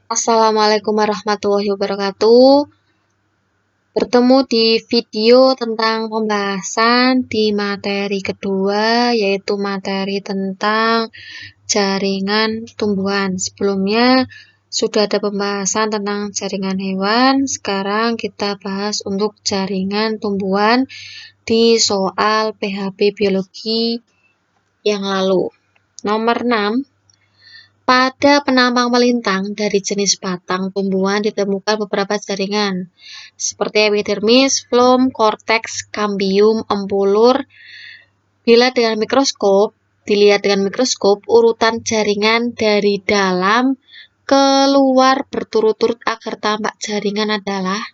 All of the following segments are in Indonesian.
Assalamualaikum warahmatullahi wabarakatuh. Bertemu di video tentang pembahasan di materi kedua, yaitu materi tentang jaringan tumbuhan. Sebelumnya sudah ada pembahasan tentang jaringan hewan, sekarang kita bahas untuk jaringan tumbuhan di soal PHB biologi yang lalu. Nomor 6. Pada penambang melintang dari jenis batang tumbuhan ditemukan beberapa jaringan, seperti epidermis, floem, korteks, kambium, empulur. Bila dilihat dengan mikroskop, urutan jaringan dari dalam keluar berturut-turut agar tampak jaringan adalah,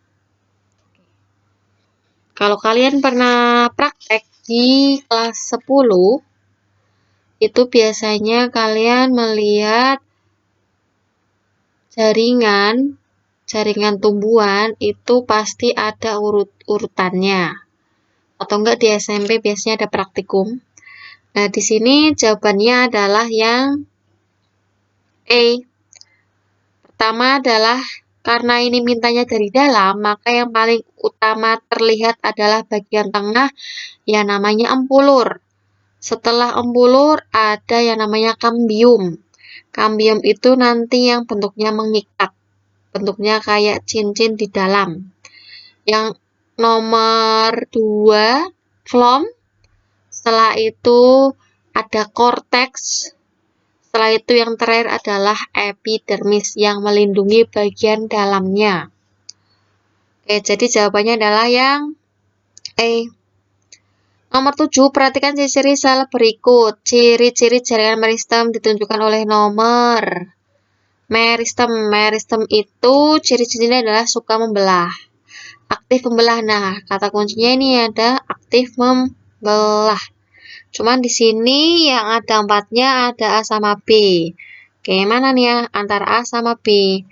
kalau kalian pernah praktek di kelas 10, itu biasanya kalian melihat jaringan tumbuhan itu pasti ada urutannya. Atau enggak di SMP biasanya ada praktikum. Nah, di sini jawabannya adalah yang E. Pertama adalah karena ini mintanya dari dalam, maka yang paling utama terlihat adalah bagian tengah yang namanya empulur. Setelah empulur ada yang namanya kambium. Kambium itu nanti yang bentuknya mengikat. Bentuknya kayak cincin di dalam. Yang nomor 2, floem. Setelah itu ada korteks. Setelah itu yang terakhir adalah epidermis yang melindungi bagian dalamnya. Oke, jadi jawabannya adalah yang E. Nomor 7, perhatikan ciri-ciri sel berikut. Ciri-ciri jaringan meristem ditunjukkan oleh nomor. Meristem. Meristem itu ciri-cirinya adalah suka membelah. Aktif membelah. Nah, kata kuncinya ini ada aktif membelah. Cuman di sini yang ada 4-nya ada A sama B. Oke, mana nih ya antara A sama B?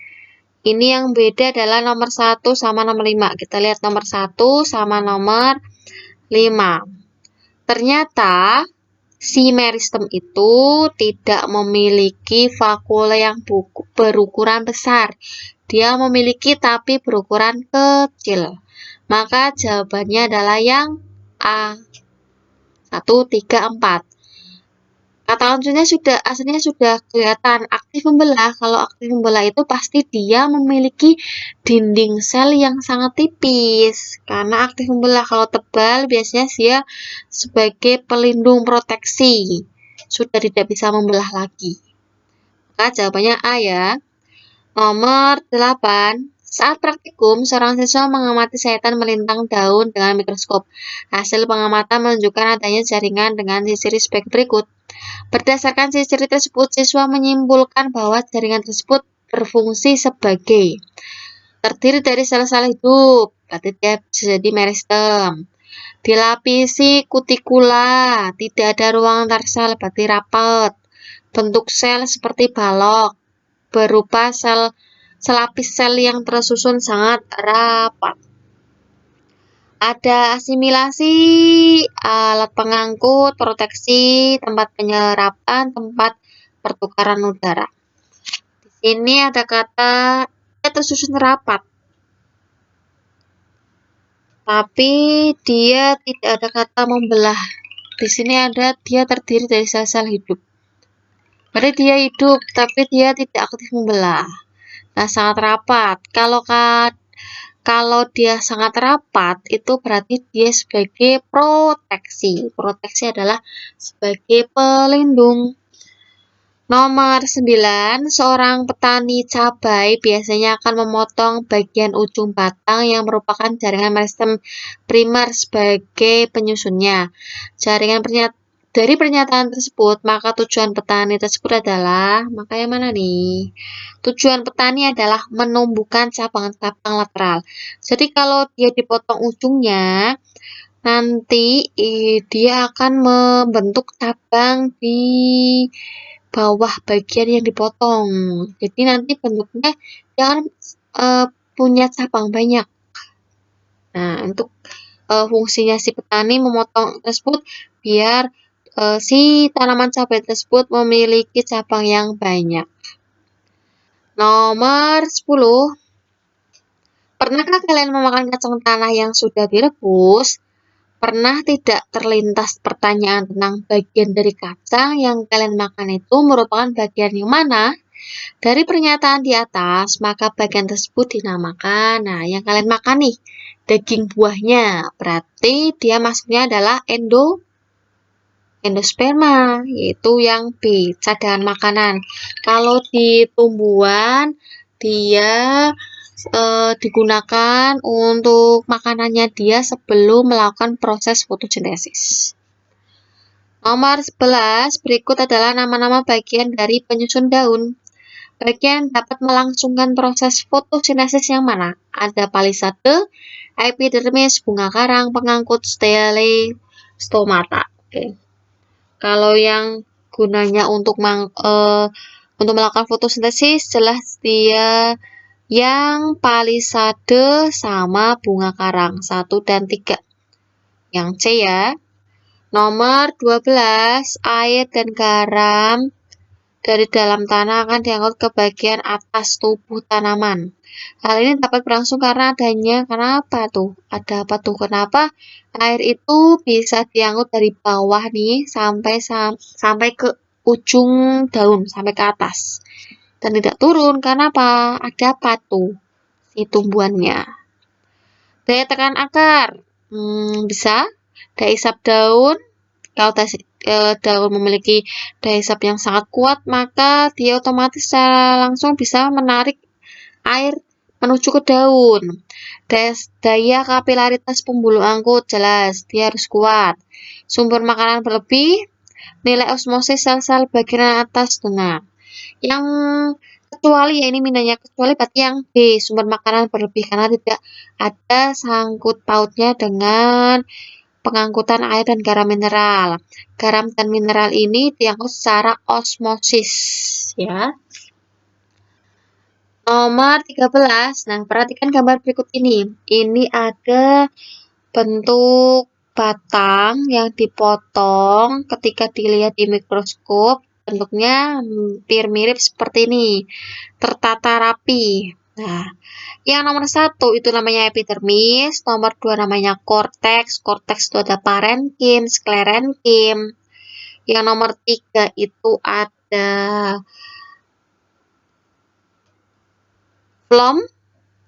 Ini yang beda adalah nomor 1 sama nomor 5. Kita lihat nomor 1 sama nomor 5. Ternyata si meristem itu tidak memiliki vakula yang berukuran besar. Dia memiliki tapi berukuran kecil. Maka jawabannya adalah yang A. 1, 3, 4. Kata kuncinya aslinya sudah kelihatan. Aktif membelah. Kalau aktif membelah itu pasti dia memiliki dinding sel yang sangat tipis. Karena aktif membelah kalau tebal biasanya dia sebagai pelindung proteksi. Sudah tidak bisa membelah lagi. Maka jawabannya A ya. Nomor 8. Saat praktikum, seorang siswa mengamati sayatan melintang daun dengan mikroskop. Hasil pengamatan menunjukkan adanya jaringan dengan ciri-ciri sebagai berikut. Berdasarkan ciri-ciri tersebut, siswa menyimpulkan bahwa jaringan tersebut berfungsi sebagai terdiri dari sel-sel hidup, berarti dia bisa jadi meristem. Dilapisi kutikula, tidak ada ruang antar sel, berarti rapat. Bentuk sel seperti balok, berupa selapis sel yang tersusun sangat rapat. Ada asimilasi, alat pengangkut, proteksi, tempat penyerapan, tempat pertukaran udara. Di sini ada kata tersusun rapat, tapi dia tidak ada kata membelah. Di sini ada dia terdiri dari sel-sel hidup. Berarti dia hidup, tapi dia tidak aktif membelah. Nah, sangat rapat. Kalau dia sangat rapat, itu berarti dia sebagai proteksi. Proteksi adalah sebagai pelindung. Nomor 9, seorang petani cabai biasanya akan memotong bagian ujung batang yang merupakan jaringan meristem primer sebagai penyusunnya. Dari pernyataan tersebut, maka tujuan petani tersebut adalah, maka yang mana nih? Tujuan petani adalah menumbuhkan cabang-cabang lateral. Jadi kalau dia dipotong ujungnya, nanti dia akan membentuk cabang di bawah bagian yang dipotong. Jadi nanti bentuknya dia akan punya cabang banyak. Nah, untuk fungsinya si petani memotong tersebut biar si tanaman cabai tersebut memiliki cabang yang banyak. Nomor 10. Pernahkah kalian memakan kacang tanah yang sudah direbus? Pernah tidak terlintas pertanyaan tentang bagian dari kacang yang kalian makan itu merupakan bagian yang mana? Dari pernyataan di atas, maka bagian tersebut dinamakan, nah yang kalian makan nih, daging buahnya. Berarti dia masuknya adalah endosperma, yaitu yang B, cadangan makanan. Kalau di tumbuhan, dia digunakan untuk makanannya dia sebelum melakukan proses fotosintesis. Nomor 11, berikut adalah nama-nama bagian dari penyusun daun. Bagian dapat melangsungkan proses fotosintesis yang mana? Ada palisade, epidermis, bunga karang, pengangkut, stele, stomata. Oke. Kalau yang gunanya untuk melakukan fotosintesis, jelas dia yang palisade sama bunga karang 1 dan 3. Yang C ya. Nomor 12, air dan garam dari dalam tanah akan diangkut ke bagian atas tubuh tanaman. Hal ini dapat berlangsung karena kenapa tuh? Ada apa tuh? Kenapa air itu bisa diangkut dari bawah nih sampai ke ujung daun, sampai ke atas. Dan tidak turun, karena apa? Ada apa tuh si tumbuhannya? Daya tekan akar, bisa. Daya isap daun, kalau daun memiliki daya isap yang sangat kuat, maka dia otomatis secara langsung bisa menarik air menuju ke daun. Daya kapilaritas pembuluh angkut, jelas, dia harus kuat. Sumber makanan berlebih, nilai osmosis sel-sel bagian atas dengan. Yang kecuali ya ini minanya kecuali berarti yang B, sumber makanan berlebih karena tidak ada sangkut pautnya dengan pengangkutan air dan garam mineral. Garam dan mineral ini diangkut secara osmosis ya. Nomor 13. Nah, perhatikan gambar berikut ini. Ini ada bentuk batang yang dipotong ketika dilihat di mikroskop. Bentuknya hampir mirip seperti ini. Tertata rapi. Nah, yang nomor 1 itu namanya epidermis, nomor 2 namanya korteks. Korteks itu ada parenkim, sklerenkim. Yang nomor 3 itu ada phloem.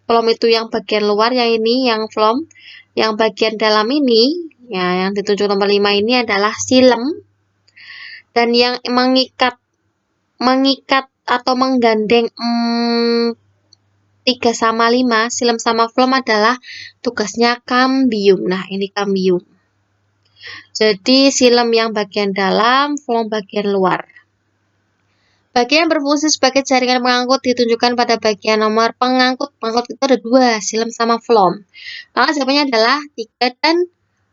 Phloem itu yang bagian luar, yang ini yang phloem. Yang bagian dalam ini, ya yang ditunjuk nomor 5 ini adalah xilem. Dan yang mengikat atau menggandeng 3 sama 5, xilem sama phloem adalah tugasnya kambium. Nah, ini kambium. Jadi, xilem yang bagian dalam, phloem bagian luar. Bagian berfungsi sebagai jaringan pengangkut ditunjukkan pada bagian nomor pengangkut. Pengangkut itu ada 2, xilem sama phloem. Maka jawabannya adalah 3 dan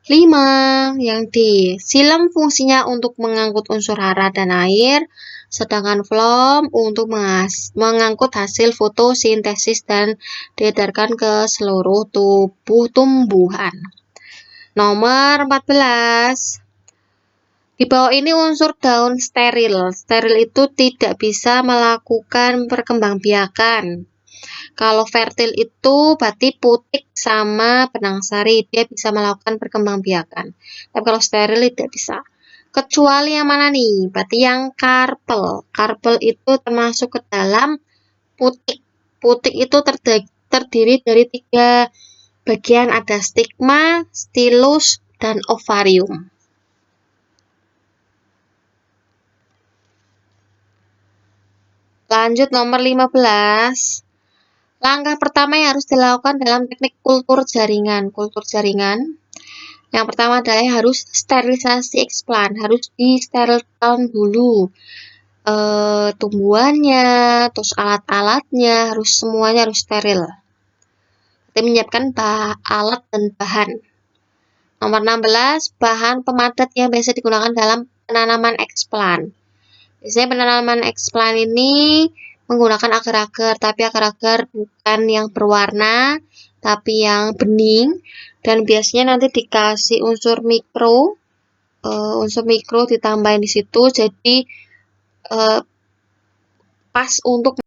5. Yang D. Xilem fungsinya untuk mengangkut unsur hara dan air, sedangkan phloem untuk mengangkut hasil fotosintesis dan diedarkan ke seluruh tubuh tumbuhan. Nomor 14. Di bawah ini unsur daun steril. Steril itu tidak bisa melakukan perkembangbiakan. Kalau fertil itu berarti putik sama benang sari, dia bisa melakukan perkembangbiakan. Tapi kalau steril tidak bisa. Kecuali yang mana nih? Berarti yang karpel. Karpel itu termasuk ke dalam putik. Putik itu terdiri dari 3 bagian, ada stigma, stilus, dan ovarium. Lanjut nomor 15. Langkah pertama yang harus dilakukan dalam teknik kultur jaringan. Kultur jaringan, yang pertama adalah harus sterilisasi eksplan, harus disterilkan dulu tumbuhannya, terus alat-alatnya, semuanya harus steril. Kita menyiapkan alat dan bahan. Nomor 16, bahan pemadat yang biasa digunakan dalam penanaman eksplan. Biasanya penanaman eksplan ini menggunakan agar-agar, tapi agar-agar bukan yang berwarna, tapi yang bening. Dan biasanya nanti dikasih unsur mikro ditambahin di situ, jadi pas untuk